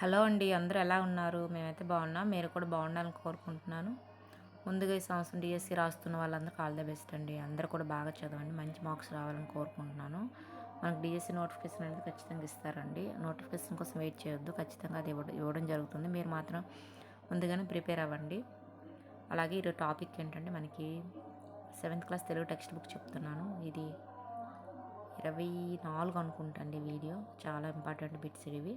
Hello అండి, అందరూ ఎలా ఉన్నారు? మేమైతే బాగున్నాం. మీరు కూడా బాగుండాలని కోరుకుంటున్నాను. ముందుగా ఈ సంవత్సరం డిఎస్సి రాస్తున్న వాళ్ళందరికీ ఆల్ ద బెస్ట్ అండి. అందరూ కూడా బాగా చదవండి, మంచి మార్క్స్ రావాలని కోరుకుంటున్నాను. మనకు డిఎస్సి నోటిఫికేషన్ అనేది ఖచ్చితంగా ఇస్తారండి. నోటిఫికేషన్ కోసం వెయిట్ చేయొద్దు, ఖచ్చితంగా అది ఇవ్వడం జరుగుతుంది. మీరు మాత్రం ముందుగానే ప్రిపేర్ అవ్వండి. అలాగే ఈరోజు టాపిక్ ఏంటంటే మనకి 7th class Telugu text book చెప్తున్నాను. ఇది 24 అనుకుంటండి వీడియో. చాలా ఇంపార్టెంట్ బిట్స్ ఇవి.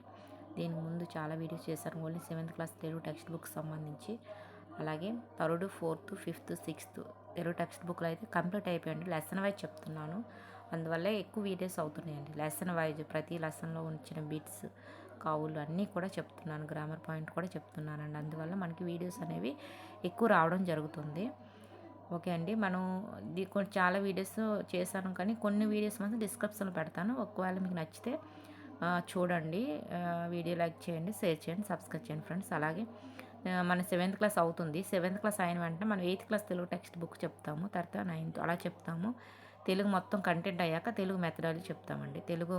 దీని ముందు చాలా వీడియోస్ చేశాను only 7th class Telugu text book సంబంధించి. అలాగే 3rd, 4th, 5th, 6th Telugu text బుక్లో అయితే కంప్లీట్ అయిపోయండి. లెసన్ వైజ్ చెప్తున్నాను, అందువల్లే ఎక్కువ వీడియోస్ అవుతున్నాయండి. లెసన్ వైజ్ ప్రతి లెసన్లో ఉంచిన బిట్స్, కవులు అన్నీ కూడా చెప్తున్నాను, గ్రామర్ పాయింట్ కూడా చెప్తున్నానండి. అందువల్ల మనకి వీడియోస్ అనేవి ఎక్కువ రావడం జరుగుతుంది. ఓకే అండి, మనం చాలా వీడియోస్ చేశాను, కానీ కొన్ని వీడియోస్ మాత్రం డిస్క్రిప్షన్లో పెడతాను. ఒకవేళ మీకు నచ్చితే చూడండి. వీడియో లైక్ చేయండి, షేర్ చేయండి, సబ్స్క్రైబ్ చేయండి ఫ్రెండ్స్. అలాగే మన 7th క్లాస్ అవుతుంది. 7th క్లాస్ అయిన వెంటనే మనం 8th class Telugu text book చెప్తాము, తర్వాత 9th అలా చెప్తాము. తెలుగు మొత్తం కంటెంట్ అయ్యాక తెలుగు మెథడాలజీ చెప్తామండి. తెలుగు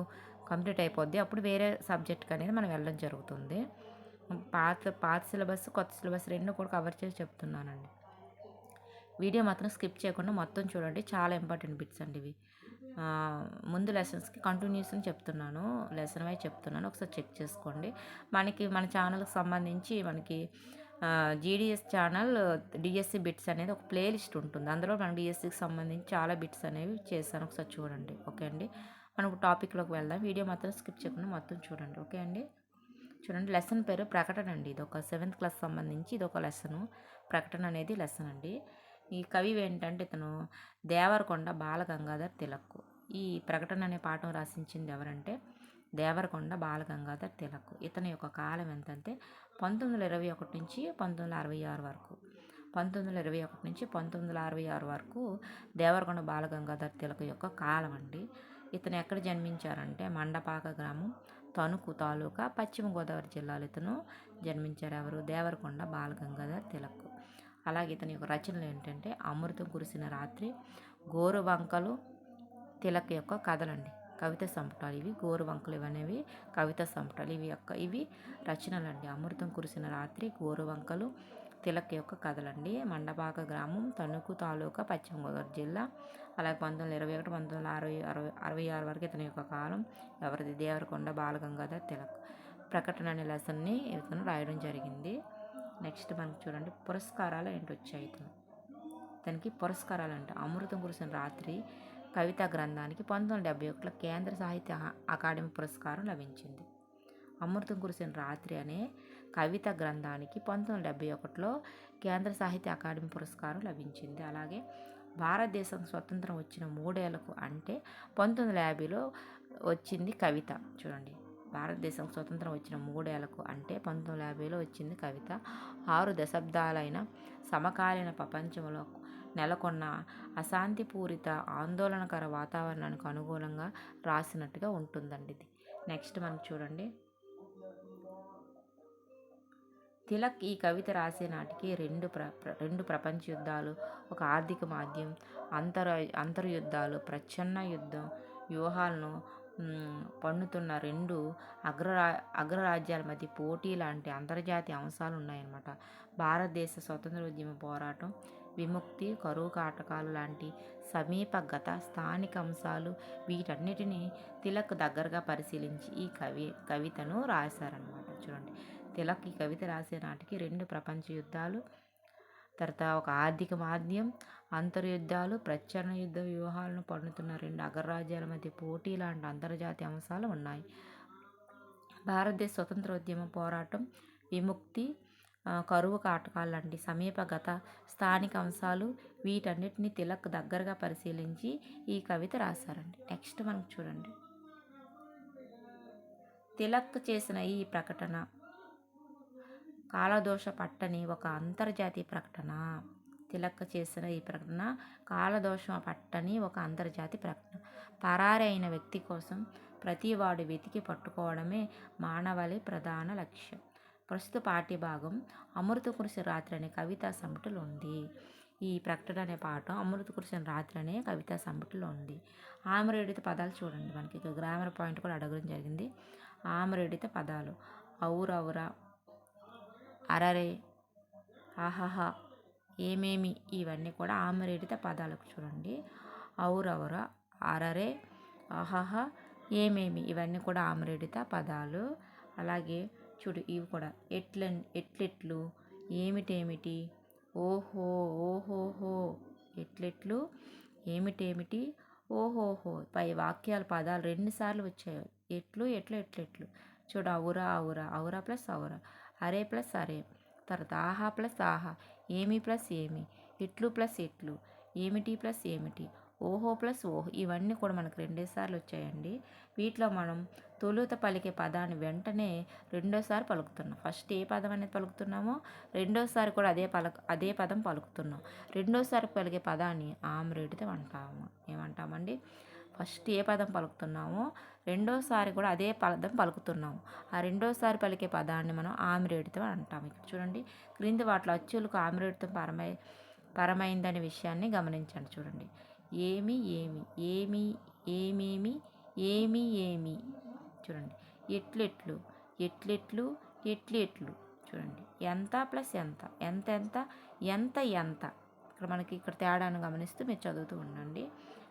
కంప్లీట్ అయిపోద్ది, అప్పుడు వేరే సబ్జెక్ట్కి అనేది మనం వెళ్ళడం జరుగుతుంది. పాత సిలబస్, కొత్త సిలబస్ రెండు కూడా కవర్ చేసి చెప్తున్నానండి. వీడియో మాత్రం స్కిప్ చేయకుండా మొత్తం చూడండి, చాలా ఇంపార్టెంట్ బిట్స్ అండి ఇవి. ముందు లెసన్స్కి కంటిన్యూషన్ చెప్తున్నాను, లెసన్ వైజ్ చెప్తున్నాను, ఒకసారి చెక్ చేసుకోండి. మన ఛానల్కి సంబంధించి మనకి జీడిఎస్ ఛానల్ డిఎస్సి బిట్స్ అనేది ఒక ప్లేలిస్ట్ ఉంటుంది. అందులో మన డిఎస్సికి సంబంధించి చాలా బిట్స్ అనేవి చేశాను, ఒకసారి చూడండి. ఓకే అండి, మనం టాపిక్లోకి వెళ్దాం. వీడియో మాత్రం స్కిప్ చేయకుండా మొత్తం చూడండి. ఓకే అండి, చూడండి. లెసన్ పేరు ప్రకటన అండి. ఇది ఒక 7th క్లాస్ సంబంధించి ఇది ఒక లెసను. ప్రకటన అనేది లెసన్ అండి. ఈ కవి ఏంటంటే ఇతను దేవరకొండ బాలగంగాధర్ తిలక్. ఈ ప్రకటన అనే పాఠం రచించింది ఎవరంటే దేవరకొండ బాలగంగాధర్ తిలక్. ఇతని యొక్క కాలం ఎంతంటే 1921 నుంచి 1966 వరకు. 1921 నుంచి 1966 వరకు దేవరకొండ బాలగంగాధర్ తిలక్ యొక్క కాలం అండి. ఇతను ఎక్కడ జన్మించారంటే మండపాక గ్రామం, తణుకు తాలూకా, పశ్చిమ గోదావరి జిల్లాలో ఇతను జన్మించారు. ఎవరు? దేవరకొండ బాలగంగాధర్ తిలక్. అలాగే ఇతని యొక్క రచనలు ఏంటంటే అమృతం కురిసిన రాత్రి, గోరువంకలు తిలక్ యొక్క కథలండి, కవిత సంపుటాలు ఇవి. గోరువంకలు ఇవనేవి కవిత సంపుటాలు, ఇవి రచనలండి. అమృతం కురిసిన రాత్రి, గోరువంకలు తిలక్ యొక్క కథలండి. మండపాక గ్రామం, తణుకు తాలూకా, పశ్చిమ గోదావరి జిల్లా. అలాగే 1921, 1966 వరకు ఇతని యొక్క కాలం. ఎవరిది? దేవరకొండ బాలగంగాధర్ తిలక్. ప్రకటన అనే లెసన్ని ఇతను రాయడం జరిగింది. నెక్స్ట్ మనకు చూడండి, పురస్కారాలు ఏంటి వచ్చాయి ఇతనికి పురస్కారాలు అంటే అమృతం కురిసిన రాత్రి కవితా గ్రంథానికి 1971లో కేంద్ర సాహిత్య అకాడమీ పురస్కారం లభించింది. అమృతం కురిసిన రాత్రి అనే కవిత గ్రంథానికి 1971లో కేంద్ర సాహిత్య అకాడమీ పురస్కారం లభించింది. అలాగే భారతదేశం స్వతంత్రం వచ్చిన 3 ఏళ్లకు అంటే 1950లో వచ్చింది కవిత. చూడండి, భారతదేశం స్వతంత్రం వచ్చిన 3 ఏళ్లకు అంటే 1950లో వచ్చింది కవిత. 6 దశాబ్దాలైన సమకాలీన ప్రపంచంలో నెలకొన్న అశాంతిపూరిత ఆందోళనకర వాతావరణానికి అనుగుణంగా రాసినట్టుగా ఉంటుందండి ఇది. నెక్స్ట్ మనం చూడండి, తిలక్ ఈ కవిత రాసే నాటికి రెండు ప్రపంచ యుద్ధాలు, ఒక ఆర్థిక మాధ్యం, అంతర్యుద్ధాలు, ప్రచ్ఛన్న యుద్ధం వ్యూహాలను పన్నుతున్న రెండు అగ్రరాజ్యాల మధ్య పోటీ లాంటి అంతర్జాతీయ అంశాలు ఉన్నాయన్నమాట. భారతదేశ స్వతంత్రోద్యమ పోరాటం, విముక్తి, కరువు కాటకాలు లాంటి సమీపగత స్థానిక అంశాలు, వీటన్నిటిని తిలక్ దగ్గరగా పరిశీలించి ఈ కవితను రాశారనమాట. చూడండి, తిలక్ ఈ కవిత రాసే నాటికి 2 ప్రపంచ యుద్ధాలు, తర్వాత ఒక ఆర్థిక మాధ్యం, అంతర్యుద్ధాలు, ప్రచ్ఛన్న యుద్ధ వ్యూహాలను పన్నుతున్న 2 అగ్రరాజ్యాల మధ్య పోటీ లాంటి అంతర్జాతీయ అంశాలు ఉన్నాయి. భారతదేశ స్వతంత్రోద్యమ పోరాటం, విముక్తి, కరువు కాటకాలు లాంటి సమీపగత స్థానిక అంశాలు, వీటన్నిటిని తిలక్ దగ్గరగా పరిశీలించి ఈ కవిత రాశారండి. నెక్స్ట్ మనం చూడండి, తిలక్ చేసిన ఈ ప్రకటన కాలదోష పట్టని ఒక అంతర్జాతీయ ప్రకటన. తిలక్ చేసిన ఈ ప్రకటన కాలదోషం పట్టని ఒక అంతర్జాతీయ ప్రకటన. పరారి అయిన వ్యక్తి కోసం ప్రతివాడు వెతికి పట్టుకోవడమే మానవాళి ప్రధాన లక్ష్యం. ప్రస్తుత పాఠ్యభాగం అమృత కురిసిన రాత్రి అనే కవితా సంపుటిలో ఉంది. ఈ ప్రకటన అనే పాఠం అమృత కురిసిన రాత్రి అనే కవితా సంపుటిలో ఉంది. ఆమరేడిత పదాలు చూడండి, మనకి గ్రామర్ పాయింట్ కూడా అడగడం జరిగింది. ఆమరేడిత పదాలు, ఔరౌర, అరరే, ఆహాహా, ఏమేమి, ఇవన్నీ కూడా ఆమ్రేడిత పదాలకు చూడండి. ఔరౌర, అరరే, ఆహాహా, ఏమేమి, ఇవన్నీ కూడా ఆమ్రేడిత పదాలు. అలాగే చూడు ఇవి కూడా ఎట్లెట్లు, ఏమిటేమిటి, ఓహో, ఓహోహో, ఎట్లెట్లు, ఏమిటేమిటి, ఓహోహో. పై వాక్యాల పదాలు 2 సార్లు వచ్చాయి. ఎట్లు, ఎట్లు, ఎట్లెట్లు. చూడు ఔరా, ఔరా, ఔరా ప్లస్ ఔరా, అరే ప్లస్ అరే, తర్వాత ఆహా ప్లస్ ఆహా, ఏమి ప్లస్ ఏమి, ఇట్లు ప్లస్ ఇట్లు, ఏమిటి ప్లస్ ఏమిటి, ఓహో ప్లస్ ఓహో. ఇవన్నీ కూడా మనకు 2 సార్లు వచ్చాయండి. వీటిలో మనం తొలుత పలికే పదాన్ని వెంటనే రెండోసారి పలుకుతున్నాం. ఫస్ట్ ఏ పదం అనేది పలుకుతున్నామో రెండోసారి కూడా అదే పదం పలుకుతున్నాం. రెండోసారి పలికే పదాన్ని ఆమ్రేడితం అంటాము. ఏమంటామండి? ఫస్ట్ ఏ పదం పలుకుతున్నామో రెండోసారి కూడా అదే పదం పలుకుతున్నాము. ఆ రెండోసారి పలికే పదాన్ని మనం ఆమ్రేడితం అంటాము. ఇక్కడ చూడండి, క్రింది వాటిలో అచ్చులకు ఆమ్రేడితం పరమైందనే విషయాన్ని గమనించండి. చూడండి, ఏమి ఏమి, ఏమి ఏమేమి, ఏమి ఏమి. చూడండి, ఎట్లెట్లు, ఎట్లెట్లు, ఎట్లెట్లు. చూడండి, ఎంత ప్లస్ ఎంత, ఎంత ఎంత, ఎంత ఎంత. ఇక్కడ తేడాను గమనిస్తూ మీరు చదువుతూ ఉండండి.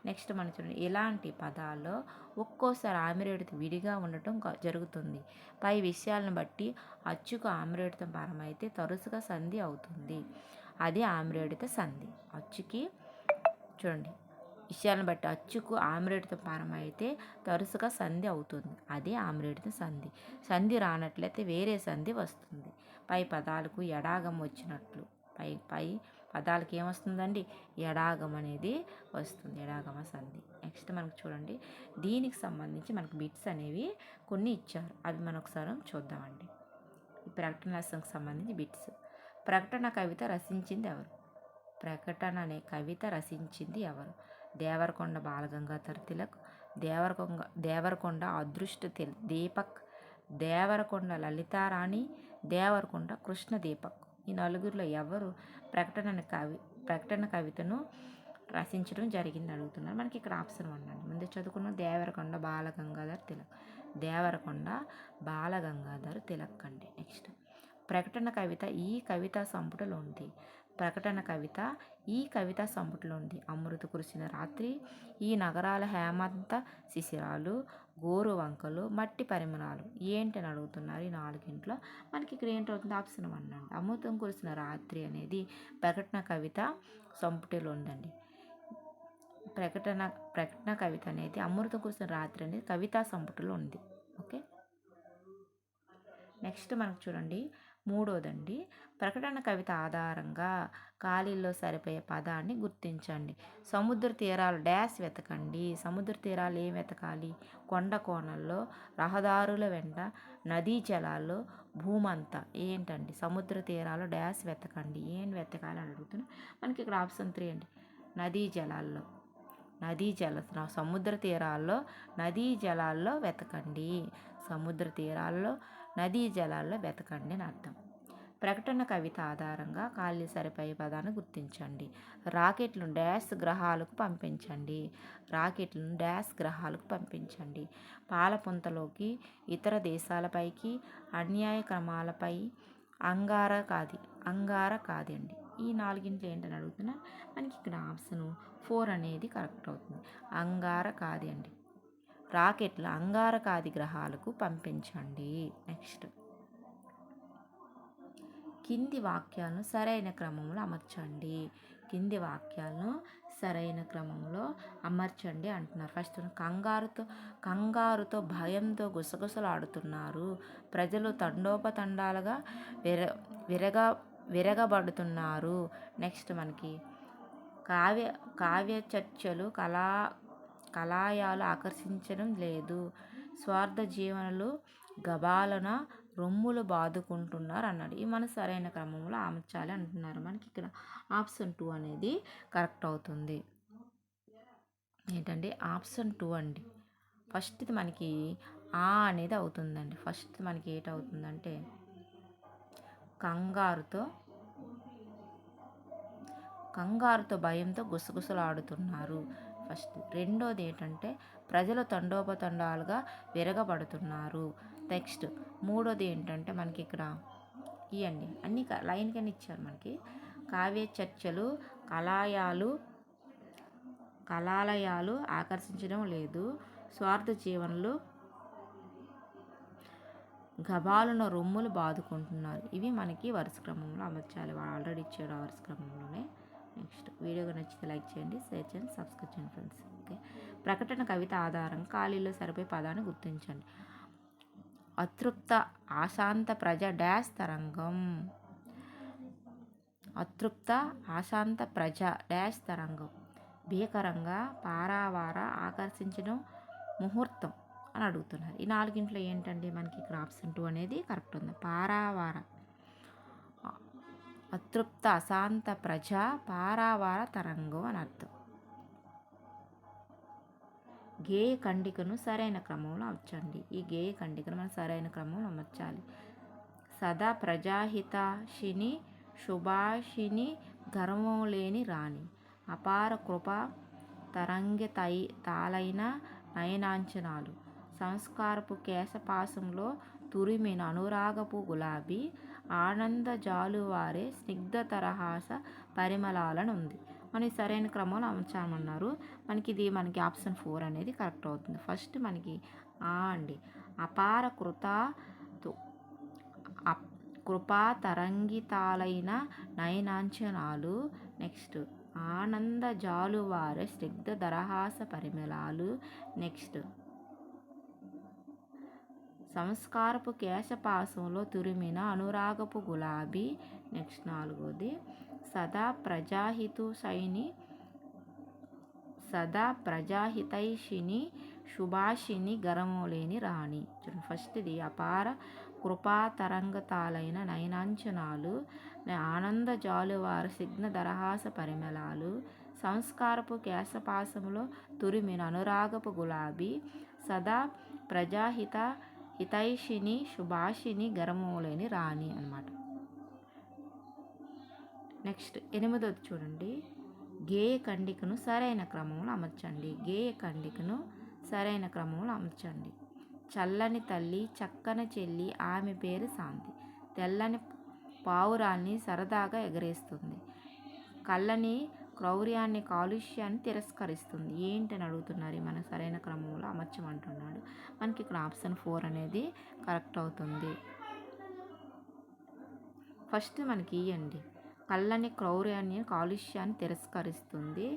నెక్స్ట్ మనం చూడండి, ఇలాంటి పదాల్లో ఒక్కోసారి ఆమ్రేడితం విడిగా ఉండటం జరుగుతుంది. పై విషయాలను బట్టి అచ్చుకు ఆమ్రేడితం పరమైతే తరచుగా సంధి అవుతుంది. అది ఆమ్రేడిత సంధి. అచ్చుకి చూడండి, విషయాలను బట్టి అచ్చుకు ఆమ్రేడితం పరమైతే తరచుగా సంధి అవుతుంది. అదే ఆమ్రేడిత సంధి. సంధి రానట్లయితే వేరే సంధి వస్తుంది. పై పదాలకు ఎడాగం వచ్చినట్లు పై పదాలకు ఏమొస్తుందండి? ఎడాగం అనేది వస్తుంది. ఎడాగమ సంధి. నెక్స్ట్ మనకు చూడండి, దీనికి సంబంధించి మనకు బిట్స్ అనేవి కొన్ని ఇచ్చారు. అవి మనం ఒకసారి చూద్దామండి. ఈ ప్రకటన లెసన్కి సంబంధించి బిట్స్. ప్రకటన కవిత రచించింది ఎవరు? ప్రకటన అనే కవిత రచించింది ఎవరు? దేవరకొండ బాలగంగాధర తిలక్, దేవరకొండ అదృష్ట దీపక్, దేవరకొండ లలితారాణి, దేవరకొండ కృష్ణ దీపక్. ఈ నలుగురిలో ఎవరు ప్రకటన కవితను రచించడం జరిగింది అడుగుతున్నారు. మనకి ఇక్కడ ఆప్షన్ 1 అండి. ముందే చదువుకున్న దేవరకొండ బాలగంగాధర తిలక్. దేవరకొండ బాలగంగాధర తిలక్ అండి. నెక్స్ట్, ప్రకటన కవిత ఈ కవితా సంపుటలో ఉంది. ప్రకటన కవిత ఈ కవితా సంపుటలో ఉంది. అమృత కురిసిన రాత్రి, ఈ నగరాల హేమంత శిశిరాలు, గోరు వంకలు, మట్టి పరిమళాలు. ఏంటని అడుగుతున్నారు. ఈ 4గింట్లో మనకి ఇక్కడ ఏంటవుతుంది? ఆప్షన్ 1 అండి. అమృతం కురిసిన రాత్రి అనేది ప్రకటన కవిత సంపుటిలో ఉందండి. ప్రకటన కవిత అనేది అమృతం కురిసిన రాత్రి అనేది కవితా సంపుటిలో ఉంది. ఓకే. నెక్స్ట్ మనకు చూడండి, 3వదండి. ప్రకటన కవిత ఆధారంగా ఖాళీల్లో సరిపోయే పదాన్ని గుర్తించండి. సముద్ర తీరాలు డాష్ వెతకండి. సముద్ర తీరాలు ఏం వెతకాలి? కొండ కోణల్లో, రహదారుల వెంట, నదీ జలాల్లో, భూమంతా. ఏంటండి? సముద్ర తీరాలు డాష్ వెతకండి. ఏం వెతకాలి అని అడుగుతున్నా. మనకి ఇక్కడ ఆప్షన్ 3 అండి. నదీ జలాల్లో. సముద్ర తీరాల్లో నదీ జలాల్లో వెతకండి. సముద్ర తీరాల్లో నదీ జలాల్లో వెతకండి అని అర్థం. ప్రకటన కవిత ఆధారంగా ఖాళీ సరిపోయే పదాన్ని గుర్తించండి. రాకెట్లను డాష్ గ్రహాలకు పంపించండి. రాకెట్లను డాష్ గ్రహాలకు పంపించండి. పాలపుంతలోకి, ఇతర దేశాలపైకి, అన్యాయ క్రమాలపై, అంగార కాదండి. ఈ 4గింట్లో ఏంటని అడుగుతున్నా. మనకి ఇక్కడ ఆప్షన్ 4 అనేది కరెక్ట్ అవుతుంది. అంగార కాదండి. రాకెట్లు అంగారకాది గ్రహాలకు పంపించండి. నెక్స్ట్, కింది వాక్యాలను సరైన క్రమంలో అమర్చండి. కింది వాక్యాలను సరైన క్రమంలో అమర్చండి అంటున్నారు. ఫస్ట్, కంగారుతో భయంతో గుసగుసలాడుతున్నారు. ప్రజలు తండోపతండాలుగా విరగబడుతున్నారు. నెక్స్ట్ మనకి కావ్య చర్చలు కలాయాలు ఆకర్షించడం లేదు. స్వార్థ జీవనులు గబాలన రొమ్ములు బాదుకుంటున్నారు అన్నాడు. ఇవి మన సరైన క్రమంలో అమర్చాలి అంటున్నారు. మనకి ఇక్కడ ఆప్షన్ 2 అనేది కరెక్ట్ అవుతుంది. ఏంటండి? ఆప్షన్ 2 అండి. ఫస్ట్ మనకి అనేది అవుతుందండి. ఫస్ట్ మనకి ఏటవుతుందంటే కంగారుతో భయంతో గుసగుసలాడుతున్నారు. ఫస్ట్. రెండోది ఏంటంటే ప్రజలు తండోపతండాలుగా విరగబడుతున్నారు. నెక్స్ట్ మూడోది ఏంటంటే మనకి ఇక్కడ ఇవ్వండి అన్ని లైన్ కింద ఇచ్చారు మనకి. కావ్య చర్చలు కళాలయాలు ఆకర్షించడం లేదు, స్వార్థ జీవనలు గబాలున రొమ్ములు బాదుకుంటున్నారు. ఇవి మనకి వరుస క్రమంలో అమర్చాలి. ఆల్రెడీ ఇచ్చాడు ఆ వరుస క్రమంలోనే. నెక్స్ట్ వీడియోగా నచ్చితే లైక్ చేయండి, షేర్ చేయండి, సబ్స్క్రైబ్ చేయండి ఫ్రెండ్స్. ఓకే. ప్రకటన కవిత ఆధారం ఖాళీలో సరిపోయే పదాన్ని గుర్తించండి. అతృప్త అశాంత ప్రజ డాష్ తరంగం. అతృప్త అశాంత ప్రజ డాష్ తరంగం. భీకరంగా పారావార ఆకర్షించడం ముహూర్తం అని అడుగుతున్నారు. ఈ నాలుగింట్లో ఏంటండి మనకి ఇక్కడ ఆప్షన్ 2 అనేది కరెక్ట్ ఉంది. పారావార, అతృప్త అశాంత ప్రజ పారావార తరంగం అని అర్థం. గేయ ఖండికను సరైన క్రమంలో అమర్చండి. ఈ గేయ ఖండికను మనం సరైన క్రమంలో అమర్చాలి. సదా ప్రజాహితాషిని శుభాషిని గర్వం లేని రాణి. అపార కృప తాలైన నయనాంచనాలు. సంస్కారపు కేశపాసంలో తురిమిన అనురాగపు గులాబీ. ఆనంద జాలువారే స్నిగ్ధ తరహాస పరిమళాలను ఉంది. మనకి సరైన క్రమంలో అమర్చామన్నారు. మనకి ఆప్షన్ 4 అనేది కరెక్ట్ అవుతుంది. ఫస్ట్ మనకి అండి అపార కృపా తరంగితాలైన నయనాంచనాలు. నెక్స్ట్ ఆనంద జాలువారే స్నిగ్ధ దరహాస పరిమళాలు. నెక్స్ట్ సంస్కారపు కేశపాసంలో తురిమిన అనురాగపు గులాబీ. నెక్స్ట్ 4వది సదా ప్రజాహితైషిని శుభాషిని గరమోలేని రాణి. చూడండి ఫస్ట్ది అపార కృపా తరంగతాలైన నయనాంచనాలు, ఆనంద జాలువార సిగ్న దరహాస పరిమళాలు, సంస్కారపు కేశపాసములో తురిమిన అనురాగపు గులాబీ, సదా హితైషిని శుభాషిని గరమోలేని రాణి అన్నమాట. నెక్స్ట్ 8వది చూడండి. గేయ ఖండికను సరైన క్రమంలో అమర్చండి. గేయ ఖండికను సరైన క్రమంలో అమర్చండి. చల్లని తల్లి చక్కని చెల్లి ఆమె పేరు శాంతి. తెల్లని పావురాల్ని సరదాగా ఎగరేస్తుంది. కళ్ళని క్రౌర్యాన్ని కాలుష్యాన్ని తిరస్కరిస్తుంది. ఏంటని అడుగుతున్నారు. మన సరైన క్రమంలో అమర్చమంటున్నాడు. మనకి ఇక్కడ ఆప్షన్ 4 అనేది కరెక్ట్ అవుతుంది. ఫస్ట్ మనకి ఇవ్వండి కళ్ళని క్రౌర్యాన్ని కాలుష్యాన్ని తిరస్కరిస్తుంది.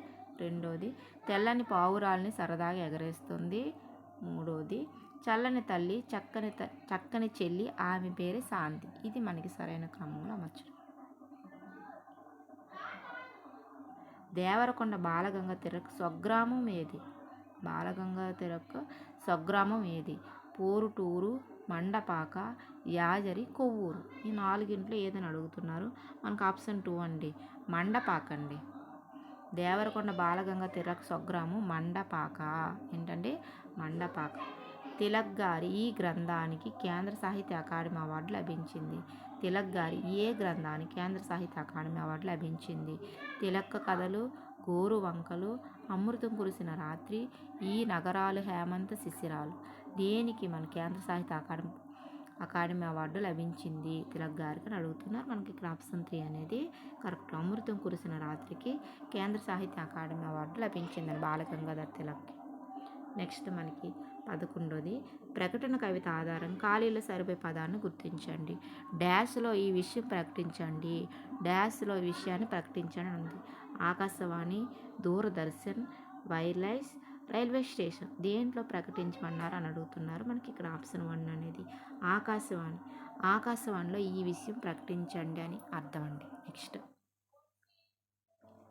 రెండోది తెల్లని పావురాల్ని సరదాగా ఎగరేస్తుంది. మూడోది చల్లని తల్లి చక్కని చెల్లి ఆమె పేరు శాంతి. ఇది మనకి సరైన క్రమంలో అమర్చడం. దేవరకొండ బాలగంగాధరకు స్వగ్రామం ఏది? బాలగంగాధరకు స్వగ్రామం ఏది? పోరుటూరు, మండపాక, యాజరి, కొవ్వూరు. ఈ నాలుగింట్లో ఏదని అడుగుతున్నారు. మనకు ఆప్షన్ 2 అండి మండపాక అండి. దేవరకొండ బాలగంగాధరకు స్వగ్రామం మండపాక. ఏంటండి మండపాక. తిలక్ గారి ఈ గ్రంథానికి కేంద్ర సాహిత్య అకాడమీ అవార్డు లభించింది. తిలక్ గారి ఏ గ్రంథానికి కేంద్ర సాహిత్య అకాడమీ అవార్డు లభించింది? తిలక్ కథలు, గోరు వంకలు, అమృతం కురిసిన రాత్రి, ఈ నగరాలు హేమంత శిశిరాలు. దేనికి మన కేంద్ర సాహిత్య అకాడమీ అవార్డు లభించింది తిలక్ గారికి అని అడుగుతున్నారు. మనకి ఇక్కడ ఆప్షన్ 3 అనేది కరెక్ట్. అమృతం కురిసిన రాత్రికి కేంద్ర సాహిత్య అకాడమీ అవార్డు లభించిందని బాలగంగాధర్ తిలక్కి. నెక్స్ట్ మనకి 11వది ప్రకటన కవిత ఆధారం ఖాళీలో సరిపోయే పదాన్ని గుర్తించండి. డాష్లో ఈ విషయం ప్రకటించండి. డాష్లో ఈ విషయాన్ని ప్రకటించండి ఉంది. Akashvani, Doordarshan, wireless, railway station. దేంట్లో ప్రకటించమన్నారు అని అడుగుతున్నారు. మనకి ఇక్కడ ఆప్షన్ 1 అనేది ఆకాశవాణి. ఆకాశవాణిలో ఈ విషయం ప్రకటించండి అని అర్థం అండి. నెక్స్ట్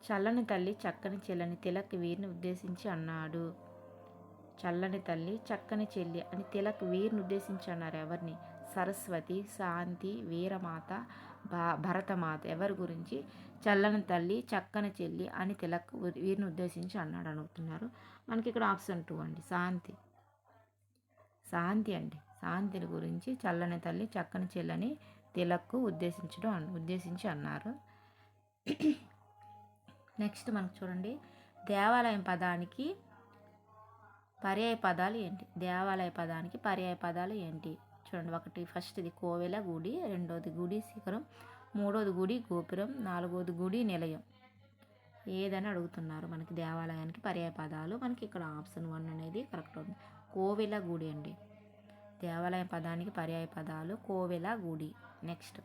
చల్లని తల్లి చక్కని చెల్లని తిలక్ వీరిని ఉద్దేశించి అన్నాడు. చల్లని తల్లి చక్కని చెల్లి అని తిలక్ వీరిని ఉద్దేశించి అన్నారు. ఎవరిని? సరస్వతి, శాంతి, వీరమాత, భరతమాత. ఎవరి గురించి? చల్లని తల్లి చక్కని చెల్లి అని తిలక్ వీరిని ఉద్దేశించి అన్నాడు అడుగుతున్నారు. మనకి ఇక్కడ ఆప్షన్ 2 అండి శాంతి అండి. శాంతిని గురించి చల్లని తల్లి చక్కని చెల్లని తిలక్ ఉద్దేశించి అన్నారు. నెక్స్ట్ మనకు చూడండి దేవాలయం పదానికి పర్యాయ పదాలు ఏంటి? దేవాలయ పదానికి పర్యాయ పదాలు ఏంటి? చూడండి, ఒకటి ఫస్ట్ది కోవెల గుడి, రెండోది గుడి శిఖరం, మూడోది గుడి గోపురం, నాలుగోది గుడి నిలయం. ఏదని అడుగుతున్నారు. మనకి దేవాలయానికి పర్యాయ పదాలు మనకి ఇక్కడ ఆప్షన్ 1 అనేది కరెక్ట్ ఉంది. కోవెల గుడి అండి. దేవాలయం పదానికి పర్యాయ పదాలు కోవెల గుడి. నెక్స్ట్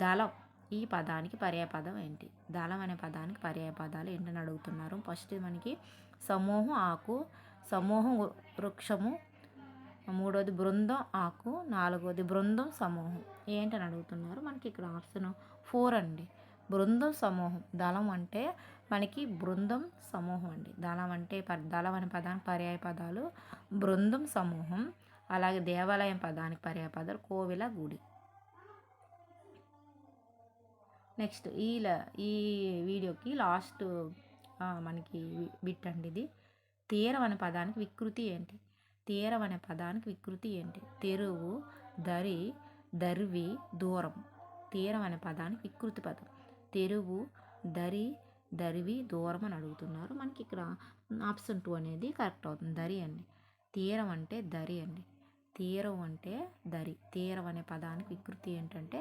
దళం, ఈ పదానికి పర్యాయ పదం ఏంటి? దళం అనే పదానికి పర్యాయ పదాలు ఏంటని అడుగుతున్నారు. ఫస్ట్ మనకి సమూహం ఆకు, సమూహం వృక్షము, మూడోది బృందం ఆకు, నాలుగోది బృందం సమూహం. ఏంటని అడుగుతున్నారు. మనకి ఇక్కడ ఆప్షన్ 4 అండి. బృందం సమూహం. దళం అంటే మనకి బృందం సమూహం అండి. దళం అంటే దళం అనే పదానికి పర్యాయ పదాలు బృందం సమూహం. అలాగే దేవాలయం పదానికి పర్యాయ పదాలు కోవెల గుడి. నెక్స్ట్ ఈ వీడియోకి లాస్ట్ మనకి బిట్ అండి ఇది. తీరం అనే పదానికి వికృతి ఏంటి? తీరం అనే పదానికి వికృతి ఏంటి? తెరువు, దరి, దర్వి, దూరం. తీరం అనే పదానికి వికృతి పదం తెరువు, దరి, దరివి, దూరం అని అడుగుతున్నారు. మనకి ఇక్కడ ఆప్షన్ 2 అనేది కరెక్ట్ అవుతుంది. దరి అండి. తీరం అంటే దరి అండి. తీరం అంటే దరి. తీరం అనే పదానికి వికృతి ఏంటంటే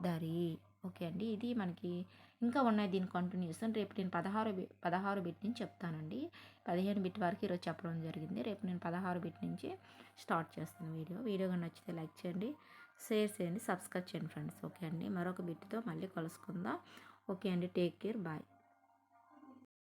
దరి. ఓకే అండి, ఇది మనకి ఇంకా ఉన్నాయి. దీని కంటిన్యూషన్ రేపు నేను 16 బిట్ నుంచి చెప్తానండి. 15 బిట్ వరకు ఈరోజు చెప్పడం జరిగింది. రేపు నేను 16 బిట్ నుంచి స్టార్ట్ చేస్తాను వీడియో కానీ నచ్చితే లైక్ చేయండి, షేర్ చేయండి, సబ్స్క్రైబ్ చేయండి ఫ్రెండ్స్. ఓకే అండి, మరొక బిట్తో మళ్ళీ కలుసుకుందాం. ఓకే అండి, టేక్ కేర్, బాయ్.